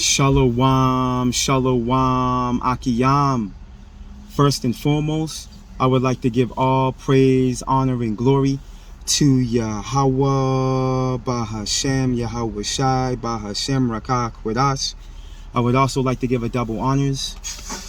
Shalom, shalom, akiyam. First and foremost, I would like to give all praise, honor, and glory to Yahweh, Bahashem, Yahweh Shai, Bahashem, Rakah, Kwadash. I would also like to give a double honors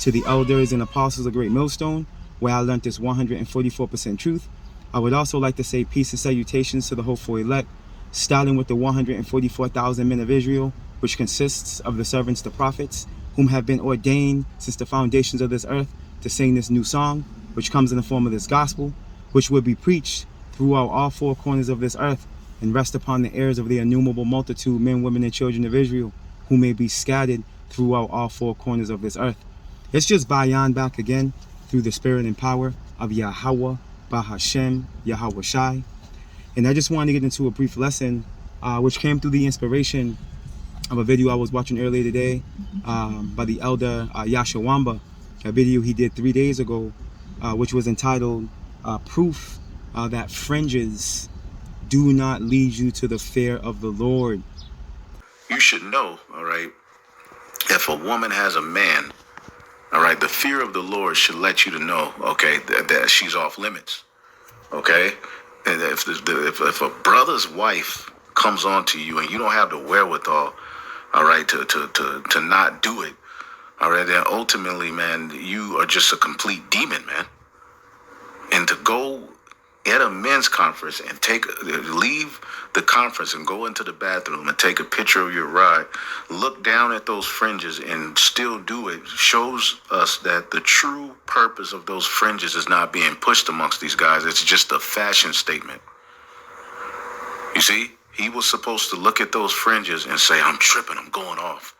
to the elders and apostles of Great Millstone, where I learned this 144% truth. I would also like to say peace and salutations to the hopeful elect, starting with the 144,000 men of Israel, which consists of the servants, the prophets, whom have been ordained since the foundations of this earth to sing this new song, which comes in the form of this gospel, which will be preached throughout all four corners of this earth and rest upon the ears of the innumerable multitude, men, women, and children of Israel, who may be scattered throughout all four corners of this earth. It's just Bayan back again through the spirit and power of Yahweh, Bahashem, Yahweh Shai. And I just wanted to get into a brief lesson, which came through the inspiration of a video I was watching earlier today by the elder Yashawamba, a video he did 3 days ago, which was entitled Proof That Fringes Do Not Lead You to the Fear of the Lord. You should know, all right, if a woman has a man, all right, the fear of the Lord should let you to know, okay, that she's off limits, okay? And if a brother's wife comes on to you and you don't have the wherewithal, all right, to not do it, all right, then ultimately, man, you are just a complete demon, man. And to go at a men's conference and leave the conference and go into the bathroom and take a picture of your ride, look down at those fringes and still do it, shows us that the true purpose of those fringes is not being pushed amongst these guys. It's just a fashion statement. You see, he was supposed to look at those fringes and say, I'm tripping, I'm going off.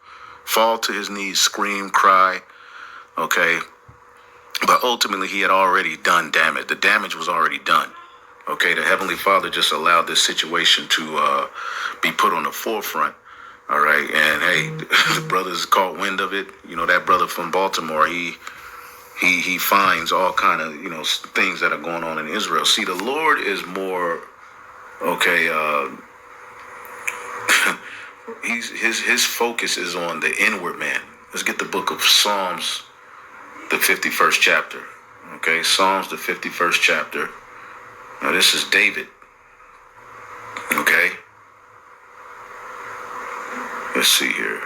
Fall to his knees, scream, cry, okay? But ultimately, he had already done damage. The damage was already done. Okay, the Heavenly Father just allowed this situation to be put on the forefront. All right, and hey, the brothers caught wind of it. You know, that brother from Baltimore, he finds all kind of, you know, things that are going on in Israel. See, the Lord is more, okay, his focus is on the inward man. Let's get the book of Psalms, the 51st chapter. Okay, Psalms, the 51st chapter. Now, this is David. Okay. Let's see here.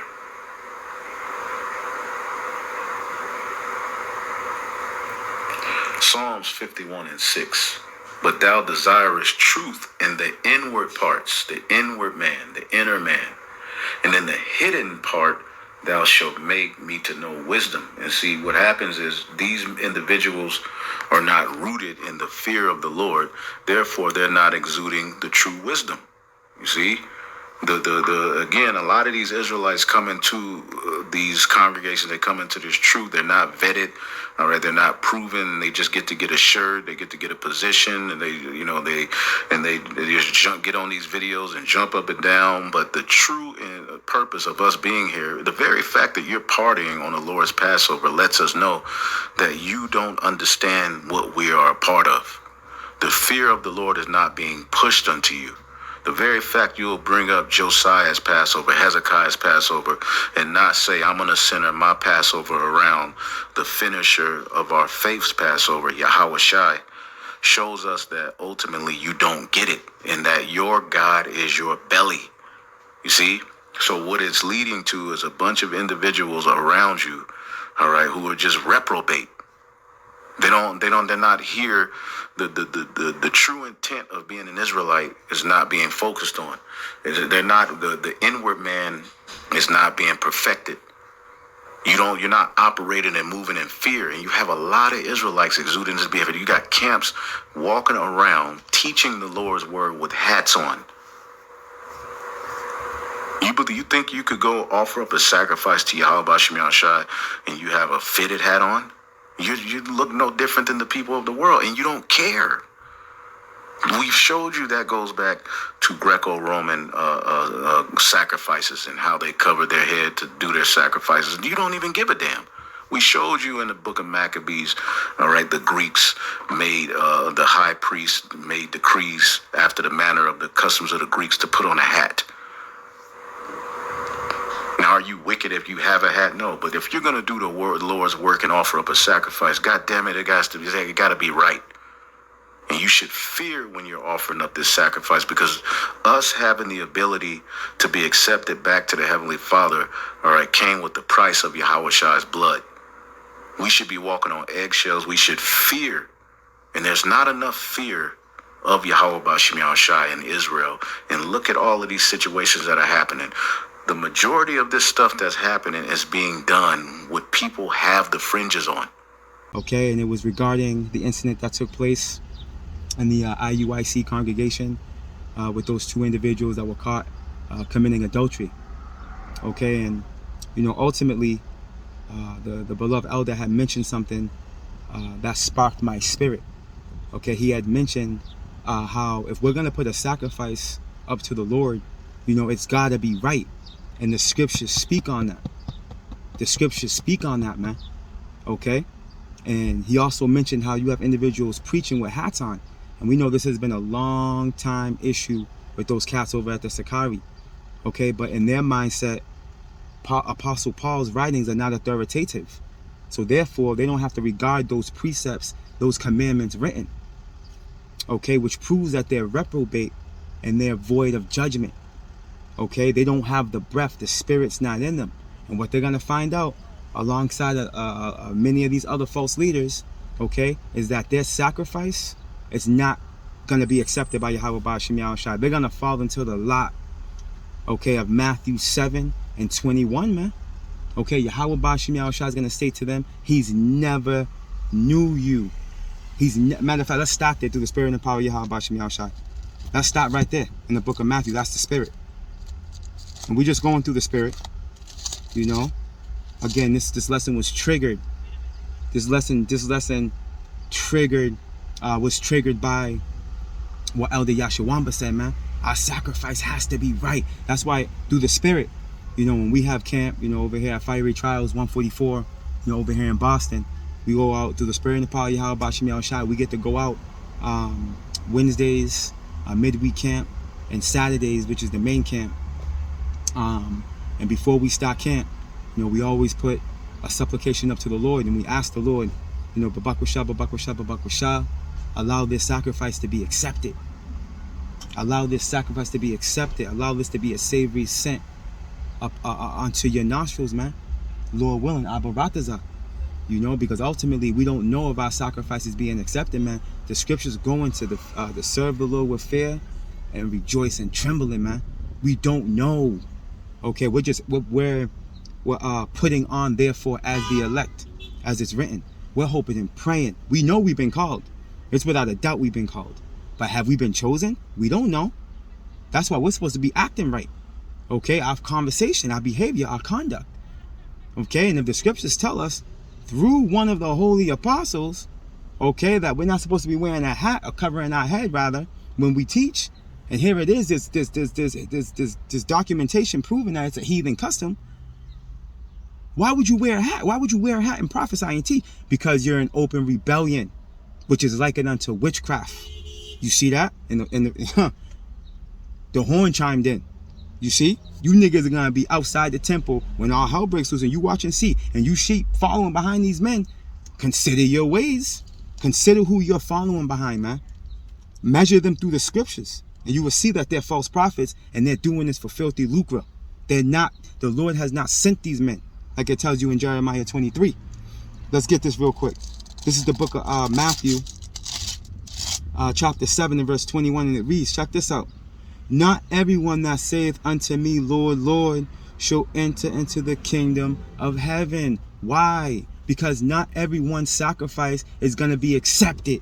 Psalms 51:6. But thou desirest truth in the inward parts, the inward man, the inner man. And in the hidden part, thou shalt make me to know wisdom. And see, what happens is these individuals are not rooted in the fear of the Lord. Therefore, they're not exuding the true wisdom. You see, again, a lot of these Israelites come into these congregations. They come into this truth. They're not vetted. All right, they're not proven. They just get to get a shirt. They get to get a position, and they just get on these videos and jump up and down. But the true purpose of us being here, the very fact that you're partying on the Lord's Passover, lets us know that you don't understand what we are a part of. The fear of the Lord is not being pushed unto you. The very fact you'll bring up Josiah's Passover, Hezekiah's Passover, and not say, I'm going to center my Passover around the finisher of our faith's Passover, Yahweh Shai, shows us that ultimately you don't get it, and that your God is your belly. You see? So what it's leading to is a bunch of individuals around you, all right, who are just reprobate. They're not here. The true intent of being an Israelite is not being focused on. They're not, the inward man is not being perfected. You're not operating and moving in fear. And you have a lot of Israelites exuding this behavior. You got camps walking around teaching the Lord's word with hats on. You think you could go offer up a sacrifice to Yahweh Shai Shai and you have a fitted hat on? You look no different than the people of the world, and you don't care. We've showed you that goes back to Greco-Roman sacrifices and how they covered their head to do their sacrifices. You don't even give a damn. We showed you in the book of Maccabees, all right, the Greeks made, the high priest made decrees after the manner of the customs of the Greeks to put on a hat. Now, are you wicked if you have a hat? No, but if you're going to do the Lord's work and offer up a sacrifice, God damn it, it got to be right. And you should fear when you're offering up this sacrifice, because us having the ability to be accepted back to the Heavenly Father, all right, came with the price of Yahweh's blood. We should be walking on eggshells. We should fear. And there's not enough fear of Yahweh Bashim Yahushai in Israel. And look at all of these situations that are happening. The majority of this stuff that's happening is being done with people have the fringes on. Okay, and it was regarding the incident that took place in the IUIC congregation with those two individuals that were caught committing adultery. Okay, and ultimately the beloved elder had mentioned something that sparked my spirit. Okay, he had mentioned how if we're gonna put a sacrifice up to the Lord, it's gotta be right, and the scriptures speak on that. The scriptures speak on that, man. Okay, and he also mentioned how you have individuals preaching with hats on, and we know this has been a long time issue with those cats over at the Sakari. Okay, but in their mindset, Apostle Paul's writings are not authoritative, so therefore they don't have to regard those precepts, those commandments written. Okay, which proves that they're reprobate and they're void of judgment. Okay, they don't have the breath, the spirit's not in them. And what they're gonna find out alongside many of these other false leaders, okay, is that their sacrifice is not gonna be accepted by Yahweh Bashim Yahushai. They're gonna fall into the lot, okay, of Matthew 7 and 21, man. Okay, Yahweh Bashim Yahushai is gonna say to them, He's never knew you. Matter of fact, let's stop there through the spirit and the power of Yahweh Bashim Yahushai. Let's stop right there in the book of Matthew. That's the spirit. And we're just going through the spirit. Again, this lesson was triggered. This lesson triggered was triggered by what Elder Yashawamba said, man. Our sacrifice has to be right. That's why through the spirit, when we have camp, over here at Fiery Trials 144, over here in Boston, we go out through the spirit and the power of Yahweh Bashim Yahushai. We get to go out Wednesdays, midweek camp, and Saturdays, which is the main camp. And before we start camp, we always put a supplication up to the Lord, and we ask the Lord, Babakusha, Babakusha, Babakusha, allow this sacrifice to be accepted. Allow this sacrifice to be accepted. Allow this to be a savory scent up onto your nostrils, man. Lord willing, Abba Rataza. Because ultimately we don't know if our sacrifice is being accepted, man. The scriptures go into to serve the Lord with fear and rejoice and trembling, man. We don't know. Okay, we're putting on therefore as the elect, as it's written. We're hoping and praying. We know we've been called. It's without a doubt we've been called. But have we been chosen? We don't know. That's why we're supposed to be acting right. Okay, our conversation, our behavior, our conduct. Okay, and if the scriptures tell us through one of the holy apostles, okay, that we're not supposed to be wearing a hat or covering our head rather when we teach, and here it is, this documentation proving that it's a heathen custom. Why would you wear a hat? Why would you wear a hat and prophesy and teach? Because you're in open rebellion, which is likened unto witchcraft. You see that? And the horn chimed in. You see? You niggas are gonna be outside the temple when all hell breaks loose, and you watch and see, and you sheep following behind these men. Consider your ways. Consider who you're following behind, man. Measure them through the scriptures, and you will see that they're false prophets, and they're doing this for filthy lucre. They're not. The Lord has not sent these men, like it tells you in Jeremiah 23. Let's get this real quick. This is the book of Matthew, chapter 7 and verse 21, and it reads, check this out. Not everyone that saith unto me, Lord, Lord, shall enter into the kingdom of heaven. Why? Because not everyone's sacrifice is going to be accepted.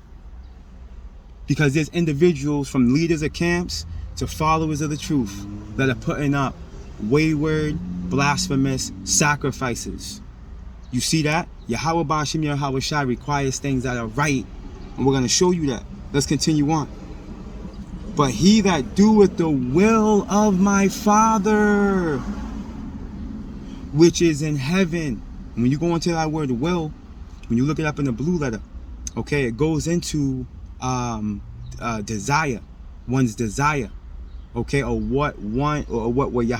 Because there's individuals from leaders of camps to followers of the truth that are putting up wayward, blasphemous sacrifices. You see that? Yahweh Bashim Yahushai requires things that are right. And we're going to show you that. Let's continue on. But he that doeth the will of my Father, which is in heaven. And when you go into that word will, when you look it up in the blue letter, okay, it goes into desire, one's desire. okay, or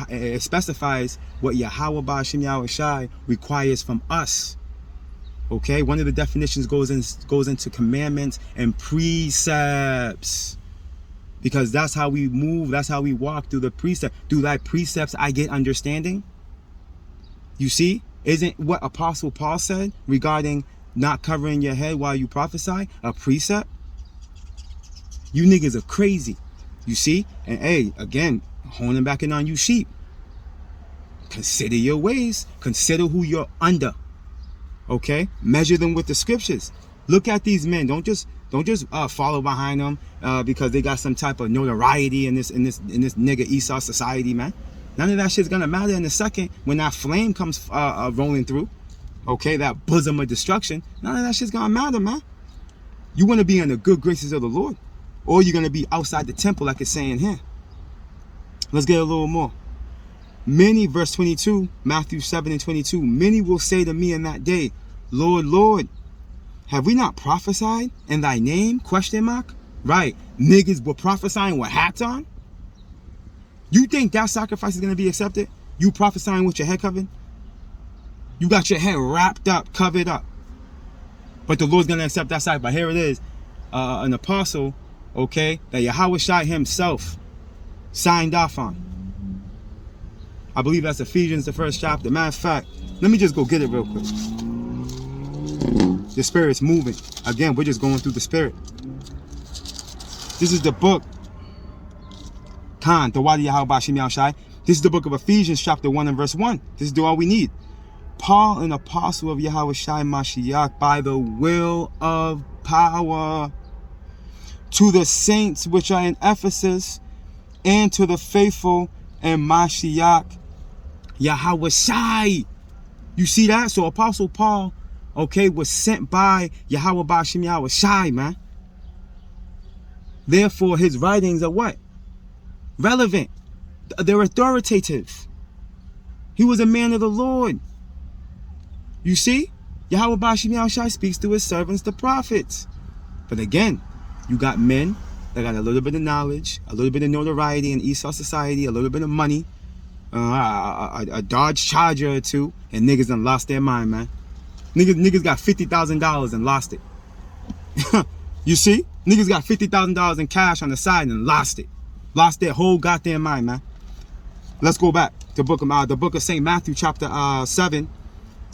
it specifies what Yahweh Ba'ashem Yahweh Shai requires from us. Okay, one of the definitions goes into commandments and precepts, because that's how we move, that's how we walk through the precept. Through thy precepts I get understanding. You see, isn't what Apostle Paul said regarding not covering your head while you prophesy a precept? You niggas are crazy. You see? And hey, again, honing back in on you sheep. Consider your ways. Consider who you're under. Okay? Measure them with the scriptures. Look at these men. Don't just follow behind them because they got some type of notoriety in this nigga Esau society, man. None of that shit's gonna matter in a second when that flame comes rolling through. Okay, that bosom of destruction. None of that shit's gonna matter, man. You want to be in the good graces of the Lord, or you're gonna be outside the temple, like it's saying here. Let's get a little more. Many, verse 22, Matthew 7:22. Many will say to me in that day, Lord, Lord, have we not prophesied in thy name? Question mark. Right, niggas were prophesying with hats on. You think that sacrifice is gonna be accepted? You prophesying with your head covered? You got your head wrapped up, covered up. But the Lord's going to accept that sacrifice. Here it is. An apostle, okay, that Yahweh Shai himself signed off on. I believe that's Ephesians, the 1st chapter. Matter of fact, let me just go get it real quick. The Spirit's moving. Again, we're just going through the Spirit. This is the book. Khan, the Wadi Yahweh Ba'ashem Yahweh Shai. This is the book of Ephesians, chapter 1 and verse 1. This is all we need. Paul, an apostle of Yahweh Shai Mashiach, by the will of power, to the saints which are in Ephesus, and to the faithful in Mashiach Yahweh Shai. You see that? So Apostle Paul, okay, was sent by Yahweh Ba'ashem Yahweh Shai, man. Therefore, his writings are what? Relevant. They're authoritative. He was a man of the Lord. You see, Yahweh Ba'ashem Yahweh Shai speaks to his servants, the prophets. But again, you got men that got a little bit of knowledge, a little bit of notoriety in Esau society, a little bit of money, a Dodge Charger or two, and niggas done lost their mind, man. Niggas got $50,000 and lost it. You see, niggas got $50,000 in cash on the side and lost it. Lost their whole goddamn mind, man. Let's go back to the book of St. Matthew, chapter 7.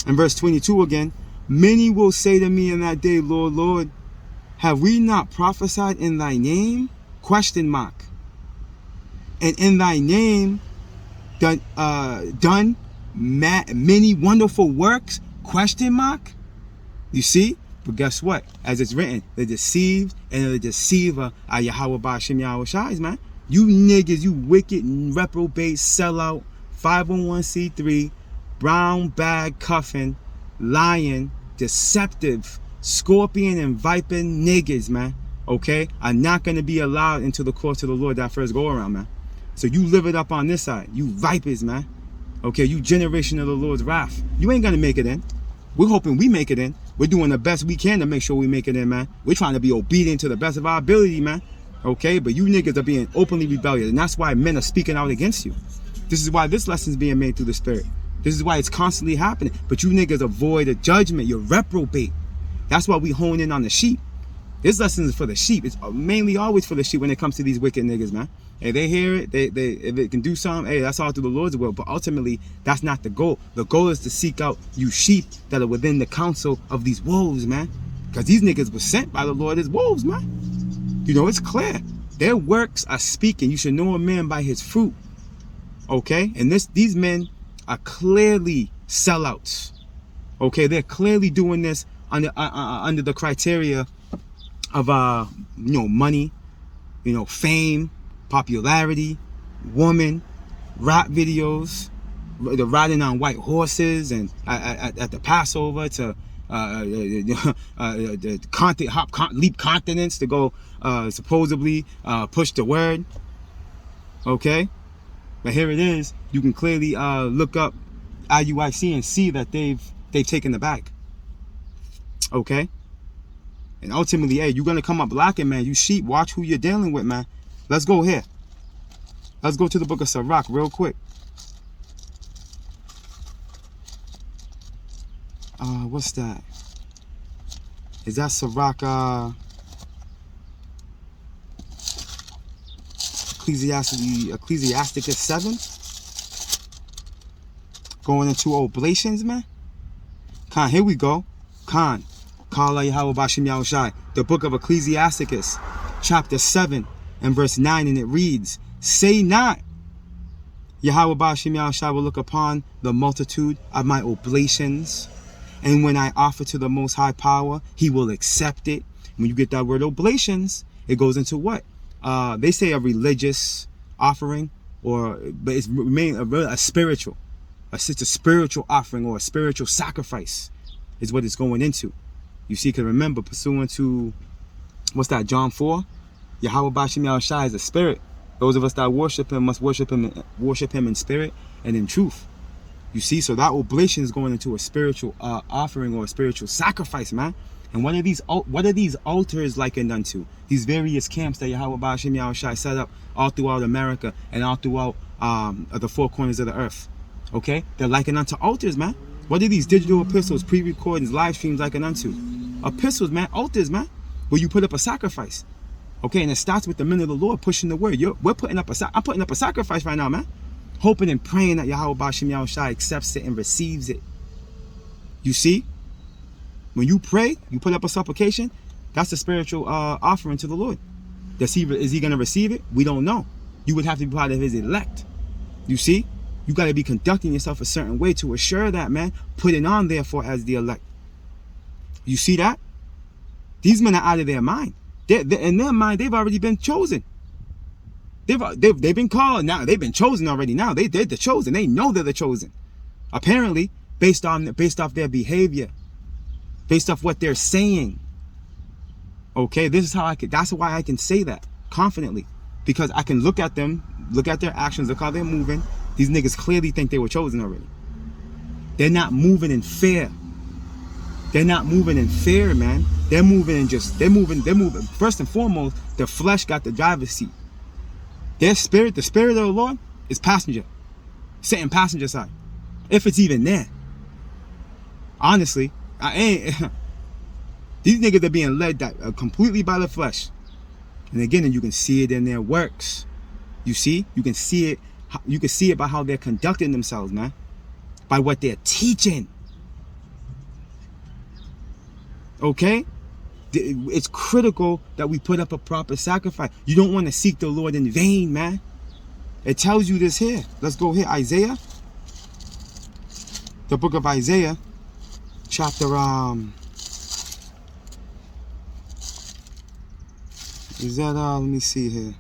And verse 22 again. Many will say to me in that day, Lord, Lord, have we not prophesied in thy name? Question mark. And in thy name done many wonderful works? Question mark. You see? But guess what? As it's written, the deceived and the deceiver are Yahweh Ba'ashem Yahweh Shai, man. You niggas, you wicked, reprobate, sellout, 501c3, brown bag cuffing, lying, deceptive, scorpion and viper niggas, man, okay, are not going to be allowed into the courts of the Lord that first go around, man. So you live it up on this side, you vipers, man. Okay, you generation of the Lord's wrath. You ain't going to make it in. We're hoping we make it in. We're doing the best we can to make sure we make it in, man. We're trying to be obedient to the best of our ability, man. Okay, but you niggas are being openly rebellious, and that's why men are speaking out against you. This is why this lesson is being made through the Spirit. This is why it's constantly happening. But you niggas avoid a judgment. You're reprobate. That's why we hone in on the sheep. This lesson is for the sheep. It's mainly always for the sheep when it comes to these wicked niggas, man. Hey, they hear it. They if it can do something, hey, that's all through the Lord's will. But ultimately, that's not the goal. The goal is to seek out you sheep that are within the counsel of these wolves, man. Because these niggas were sent by the Lord as wolves, man. You know, it's clear. Their works are speaking. You should know a man by his fruit. Okay? And these men are clearly sellouts. Okay? They're clearly doing this under the criteria of money, fame, popularity, woman, rap videos, the riding on white horses and at the Passover to leap continents to go supposedly push the word. Okay, but here it is. You can clearly look up IUIC and see that they've taken the bag. Okay, and ultimately, hey, you're gonna come up lacking, man. You sheep, watch who you're dealing with, man. Let's go here. Let's go to the book of Sirach real quick. What's that? Is that Sirach, Ecclesiasticus 7? Going into oblations, man? Khan, here we go. Khan. Kala Yahweh Bashim Yahushai. The book of Ecclesiasticus, chapter 7 and verse 9, and it reads, say not, Yahweh Bashim Yahushai will look upon the multitude of my oblations, and when I offer to the Most High Power, He will accept it. When you get that word oblations, it goes into what? They say a religious offering, but it's a spiritual. It's a spiritual offering or a spiritual sacrifice is what it's going into. You see, because remember, pursuant to, what's that, John 4? Yahweh Bashim Yahushai is a spirit. Those of us that worship Him must worship Him in spirit and in truth. You see, so that oblation is going into a spiritual offering or a spiritual sacrifice, man. And what are these altars likened unto? These various camps that Yahweh Bashim Yahushai set up all throughout America and all throughout the four corners of the earth. Okay? They're likened unto altars, man. What are these digital epistles, pre-recordings, live streams likened unto? Epistles, man. Altars, man. Where you put up a sacrifice. Okay? And it starts with the men of the Lord pushing the word. I'm putting up a sacrifice right now, man. Hoping and praying that Yahweh Bashim Yahushai accepts it and receives it. You see? When you pray, you put up a supplication, that's a spiritual offering to the Lord. Is he going to receive it? We don't know. You would have to be part of His elect. You see? You got to be conducting yourself a certain way to assure that, man. Putting on, therefore, as the elect. You see that? These men are out of their mind. In their mind, they've already been chosen. They've been called now. They've been chosen already now. They're the chosen. They know they're the chosen. Apparently, based off their behavior, based off what they're saying. Okay, that's why I can say that confidently. Because I can look at them, look at their actions, look how they're moving. These niggas clearly think they were chosen already. They're not moving in fear. They're not moving in fear, man. They're moving. First and foremost, the flesh got the driver's seat. Their spirit, the spirit of the Lord, is passenger. Sitting passenger side. If it's even there. Honestly, these niggas are being led completely by the flesh. And again, you can see it in their works. You see? You can see it by how they're conducting themselves, man. By what they're teaching. Okay? It's critical that we put up a proper sacrifice. You don't want to seek the Lord in vain, man. It tells you this here. Let's go here. Isaiah. The book of Isaiah. Chapter, is that, let me see here.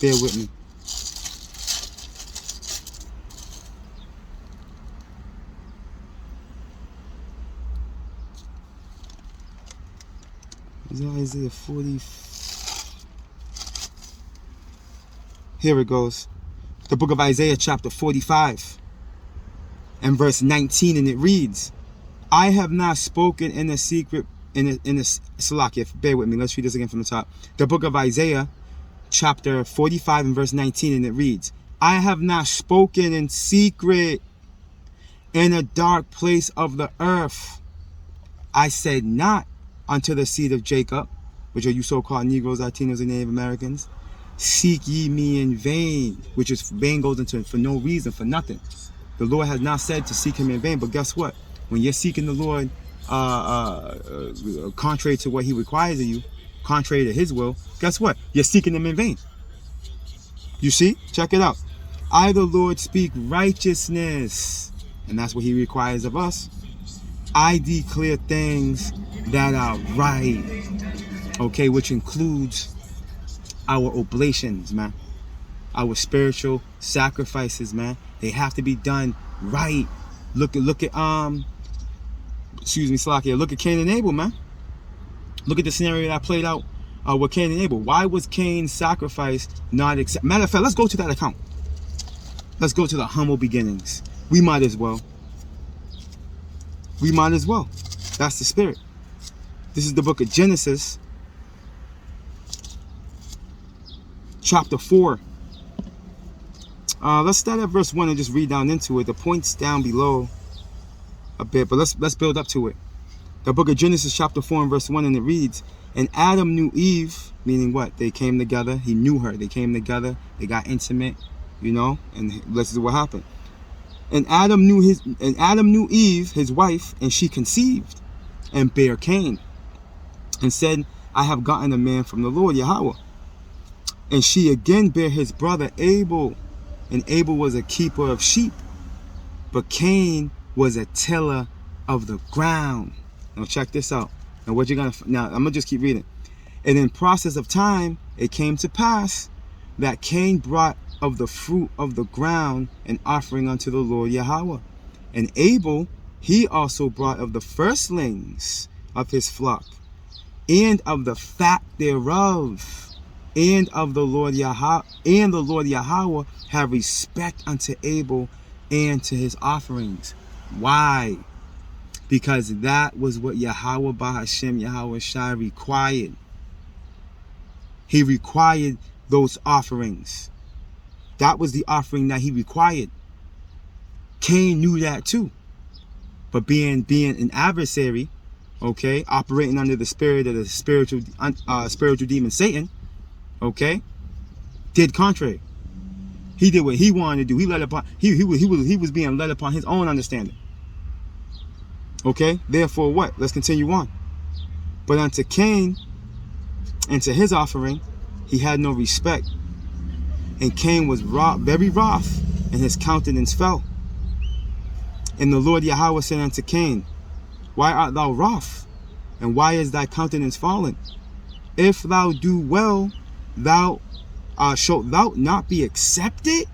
Bear with me. Is that Isaiah 40? Here it goes. The book of Isaiah chapter 45 and verse 19, and it reads, I have not spoken in a secret, in a Salakia, bear with me, let's read this again from the top. The book of Isaiah chapter 45 and verse 19, and it reads, I have not spoken in secret in a dark place of the earth. I said not unto the seed of Jacob, which are you so-called Negroes, Latinos, and Native Americans, seek ye me in vain, which is vain goes into for no reason, for nothing. The Lord has not said to seek Him in vain, but guess what? When you're seeking the Lord contrary to what He requires of you, contrary to His will, guess what? You're seeking Him in vain. You see? Check it out. I, the Lord, speak righteousness, and that's what He requires of us. I declare things that are right, okay, which includes our oblations, man, our spiritual sacrifices, man. They have to be done right. Look at excuse me, Slakia. Look at Cain and Abel, man. Look at the scenario that played out with Cain and Abel. Why was Cain's sacrifice not accepted? Matter of fact, let's go to that account. Let's go to the humble beginnings. We might as well. We might as well. That's the spirit. This is the book of Genesis, chapter 4 Let's start at verse 1 and just read down into it. The points down below a bit, but let's build up to it. The book of Genesis chapter 4 and verse 1, and it reads, and Adam knew Eve, meaning what? They came together. He knew her. They came together. They got intimate, and this is what happened. And Adam knew Eve, his wife, and she conceived and bare Cain and said, I have gotten a man from the Lord Yahweh. And she again bare his brother Abel, and Abel was a keeper of sheep, but Cain was a tiller of the ground. Now check this out. Now I'm gonna just keep reading. And in process of time, it came to pass that Cain brought of the fruit of the ground an offering unto the Lord Yahweh. And Abel, he also brought of the firstlings of his flock, and of the fat thereof. And of the Lord Yahweh, and the Lord Yahweh have respect unto Abel and to his offerings. Why? Because that was what Yahweh Bahashem, Yahweh Shai required. He required those offerings. That was the offering that he required. Cain knew that too. But being an adversary, okay, operating under the spirit of the spiritual demon Satan, okay, did contrary. He did what he wanted to do. He was being led upon his own understanding. Okay, therefore what? Let's continue on. But unto Cain and to his offering, he had no respect. And Cain was very wroth, and his countenance fell. And the Lord Yahweh said unto Cain, why art thou wroth? And why is thy countenance fallen? If thou do well, shalt thou not be accepted?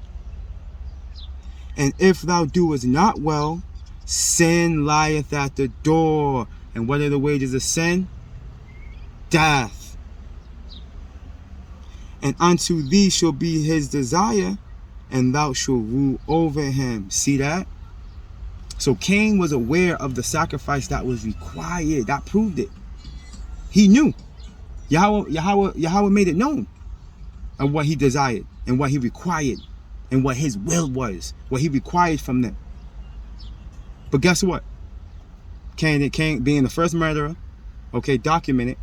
And if thou doest not well, sin lieth at the door. And what are the wages of sin? Death. And unto thee shall be his desire, and thou shalt rule over him. See that? So Cain was aware of the sacrifice that was required. That proved it. He knew. Yahweh made it known of what he desired and what he required and what his will was, what he required from them. But guess what? Cain being the first murderer, okay, documented,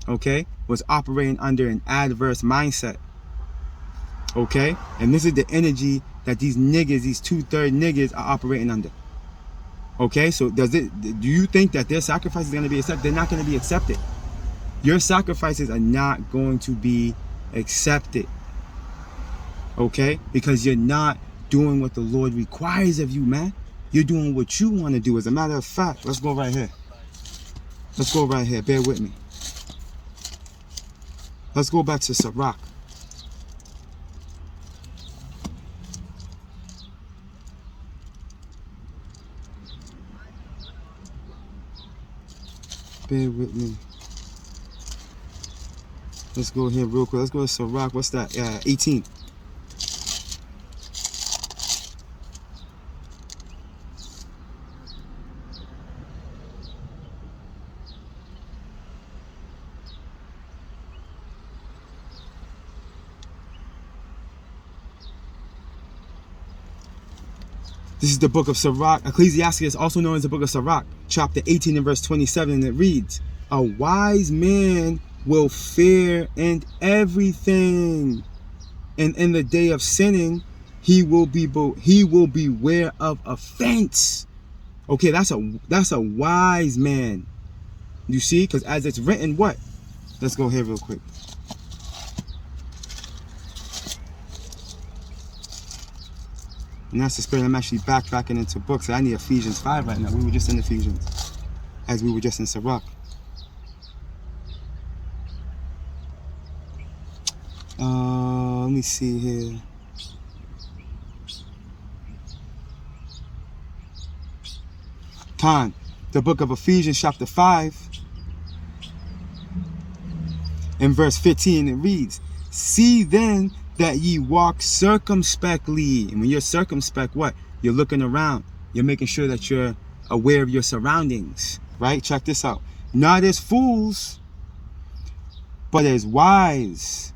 okay, was operating under an adverse mindset. Okay? And this is the energy that these niggas, these 2/3 niggas are operating under. Okay? So do you think that their sacrifice is going to be accepted? They're not going to be accepted. Your sacrifices are not going to be accepted. Okay? Because you're not doing what the Lord requires of you, man. You're doing what you want to do. As a matter of fact, let's go right here. Let's go right here. Bear with me. Let's go back to Sirach. Bear with me. Let's go here real quick. Let's go to Sirach. What's that? 18. This is the book of Sirach. Ecclesiastes, also known as the book of Sirach, chapter 18 and verse 27, and it reads, a wise man will fear in everything, and in the day of sinning, he will beware of offense. Okay, that's a wise man. You see, because as it's written, what? Let's go here real quick. And that's the spirit. I'm actually backtracking into books. I need Ephesians 5 right now. We were just in Ephesians, as we were just in Sirach. Let me see here. The book of Ephesians chapter 5 and verse 15, it reads, see then that ye walk circumspectly. And when you're circumspect, what? You're looking around. You're making sure that you're aware of your surroundings, right? Check this out. Not as fools, but as wise,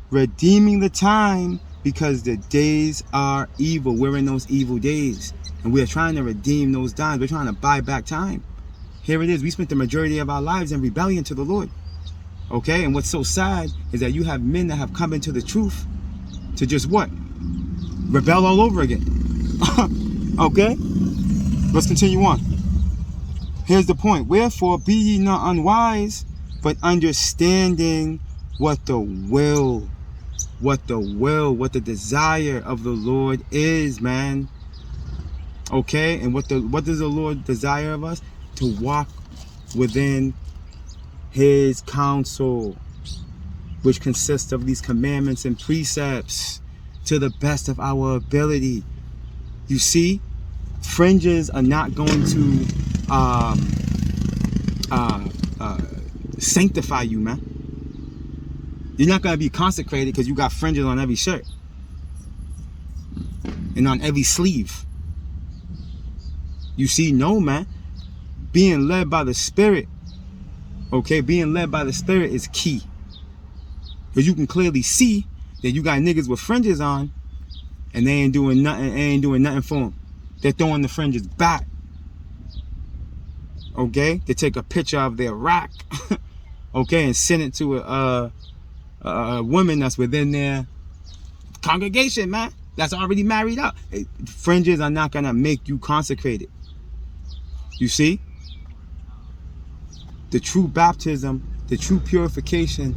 redeeming the time, because the days are evil. We're in those evil days. And we are trying to redeem those dimes. We're trying to buy back time. Here it is. We spent the majority of our lives in rebellion to the Lord. Okay? And what's so sad is that you have men that have come into the truth to just what? Rebel all over again. Okay? Let's continue on. Here's the point. Wherefore be ye not unwise, but understanding what the desire of the Lord is, man. Okay? And what does the Lord desire of us? To walk within his counsel, which consists of these commandments and precepts to the best of our ability. You see, fringes are not going to sanctify you, man. You're not going to be consecrated because you got fringes on every shirt and on every sleeve. You see, no, man. Being led by the Spirit, okay, being led by the Spirit is key. Because you can clearly see that you got niggas with fringes on and they ain't doing nothing for them. They're throwing the fringes back. Okay? They take a picture of their rack, okay, and send it to a woman that's within their congregation, man. That's already married up. Fringes are not going to make you consecrated. You see? The true baptism, the true purification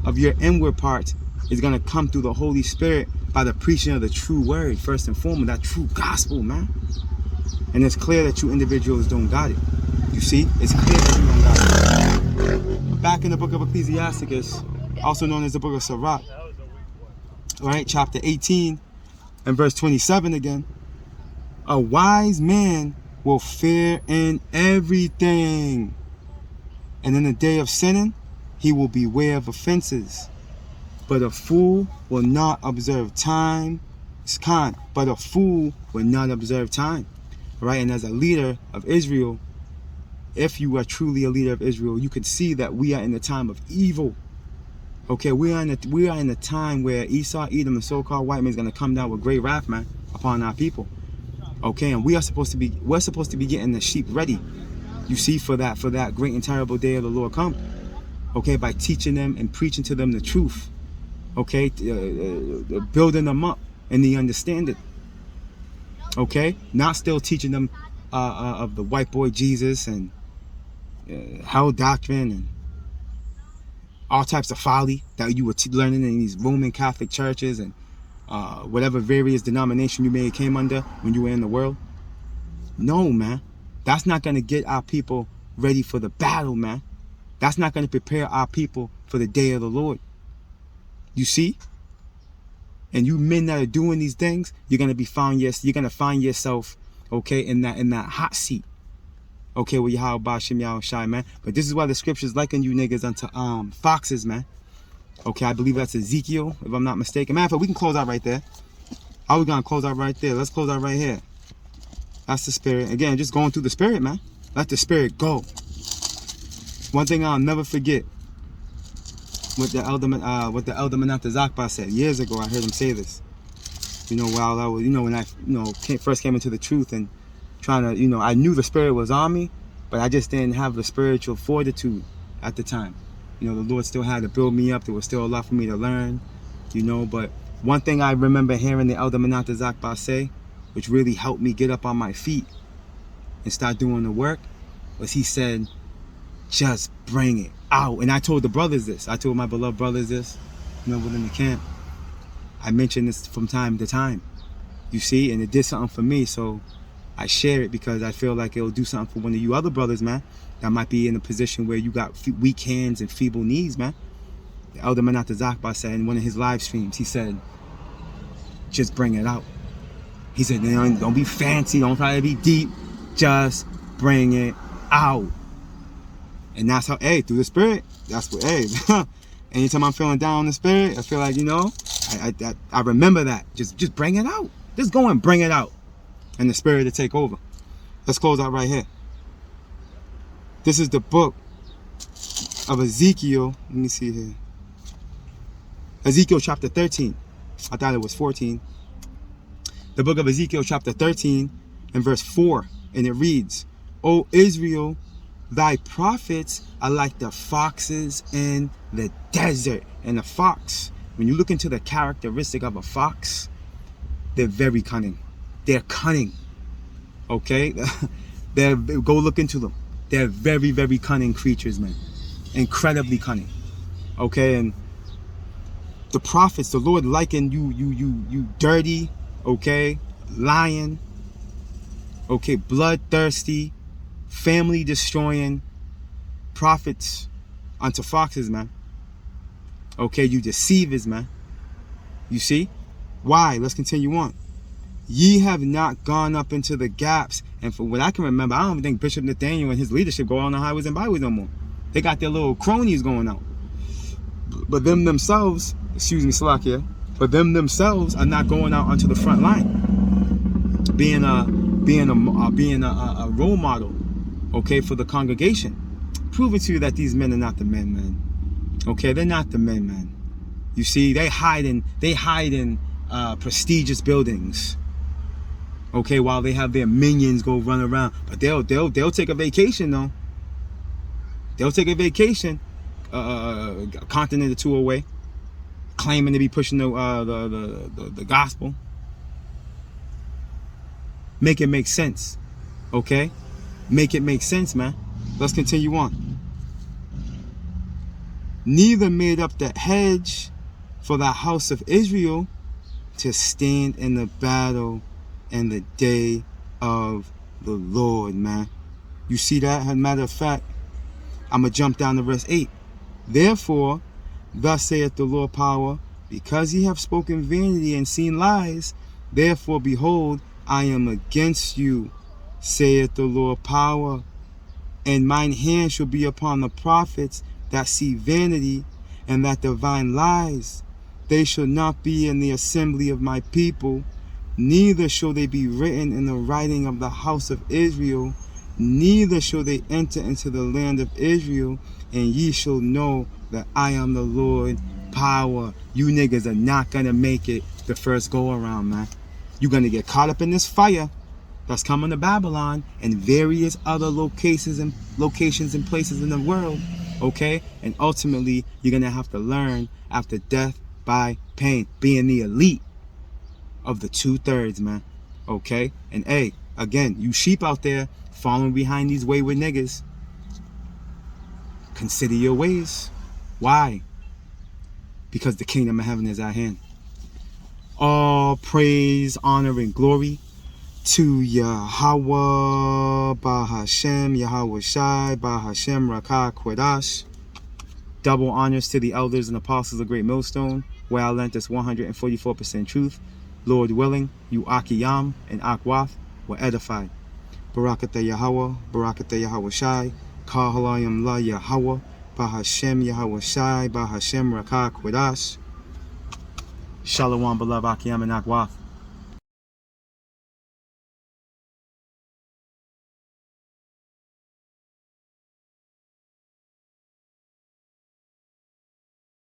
of your inward parts is going to come through the Holy Spirit by the preaching of the true word, first and foremost, that true gospel, man. And it's clear that you individuals don't got it. You see? It's clear that you don't got it. Back in the book of Ecclesiasticus, also known as the book of Sirach, right, chapter 18 and verse 27 again. A wise man will fear in everything, and in the day of sinning, he will beware of offenses. But a fool will not observe time. But a fool will not observe time. Right? And as a leader of Israel, if you are truly a leader of Israel, you can see that we are in the time of evil. Okay, we are in a time where Esau, Edom, the so-called white man, is going to come down with great wrath, man, upon our people. Okay, and we're supposed to be getting the sheep ready. You see, for that great and terrible day of the Lord come. Okay, by teaching them and preaching to them the truth. Okay, building them up and they understand it. Okay, not still teaching them of the white boy Jesus and hell doctrine and all types of folly that you were learning in these Roman Catholic churches and whatever various denomination you may have came under when you were in the world. No, man. That's not going to get our people ready for the battle, man. That's not going to prepare our people for the day of the Lord. You see? And you men that are doing these things, you're going to find yourself, okay, in that hot seat. Okay, with Yahweh Bashim Yahweh Shai, man. But this is why the scriptures liken you niggas unto foxes, man. Okay, I believe that's Ezekiel, if I'm not mistaken. Man, we can close out right there. How are we going to close out right there? Let's close out right here. That's the Spirit. Again, just going through the Spirit, man. Let the Spirit go. One thing I'll never forget, what the elder Menachem Zakba said years ago. I heard him say this. You know, while I was, when I, first came into the truth and trying to, I knew the Spirit was on me, but I just didn't have the spiritual fortitude at the time. The Lord still had to build me up. There was still a lot for me to learn, But one thing I remember hearing the elder Menachem Zakba say, which really helped me get up on my feet and start doing the work, was he said, just bring it out. And I told the brothers this. I told my beloved brothers this, within the camp. I mentioned this from time to time, you see, and it did something for me. So I share it because I feel like it'll do something for one of you other brothers, man, that might be in a position where you got weak hands and feeble knees, man. The elder Menachem Zakba said in one of his live streams, he said, just bring it out. He said, don't be fancy, don't try to be deep, just bring it out. And that's how, through the Spirit, that's what, anytime I'm feeling down in the Spirit, I feel like, I remember that. Just bring it out. Just go and bring it out. And the Spirit to take over. Let's close out right here. This is the book of Ezekiel. Let me see here. Ezekiel chapter 13. I thought it was 14. The book of Ezekiel chapter 13 and verse 4. And it reads, O Israel, thy prophets are like the foxes in the desert. And the fox, when you look into the characteristic of a fox, they're very cunning. They're cunning. Okay? Go look into them. They're very, very cunning creatures, man. Incredibly cunning. Okay? And the prophets, the Lord likened you dirty, okay, lion, okay, bloodthirsty, family destroying prophets unto foxes, man. Okay, you deceivers, man. You see? Why? Let's continue on. Ye have not gone up into the gaps. And for what I can remember, I don't even think Bishop Nathaniel and his leadership go on the highways and byways no more. They got their little cronies going out. But them themselves, excuse me, Salakia, but them themselves are not going out onto the front line, being a role model, okay, for the congregation, proving to you that these men are not the men, man. Okay, they're not the men, man. You see, they hide in prestigious buildings, okay, while they have their minions go run around. But they'll take a vacation though. They'll take a vacation, a continent or two away, claiming to be pushing the gospel. Make it make sense, okay? Make it make sense, man. Let's continue on. Neither made up the hedge for the house of Israel to stand in the battle in the day of the Lord, man. You see that? As a matter of fact, I'm going to jump down to verse 8. Therefore, thus saith the Lord power, because ye have spoken vanity and seen lies, therefore, behold, I am against you, saith the Lord power, and mine hand shall be upon the prophets that see vanity and that divine lies. They shall not be in the assembly of my people, neither shall they be written in the writing of the house of Israel, neither shall they enter into the land of Israel, and ye shall know that I am the Lord power. You niggas are not gonna make it the first go around, man. You're gonna get caught up in this fire that's coming to Babylon and various other locations and places in the world, okay? And ultimately, you're gonna have to learn after death by pain, being the elite of the 2/3, man, okay? And hey, again, you sheep out there following behind these wayward niggas, consider your ways. Why? Because the kingdom of heaven is at hand. All praise, honor, and glory to Yahweh, Bahashem, Yahweh Shai, Bahashem, Rakah, Quadash. Double honors to the elders and apostles of Great Millstone, where I lent us 144% truth. Lord willing, you Akiyam and Akwath were edified. Barakatah Yahweh, Barakatah Yahweh Shai, Kahalayim La Yahweh, Bahashem Yahweh Shai, Bahashem Rakah Quadash. Shalom, beloved Akiyam and Akwath.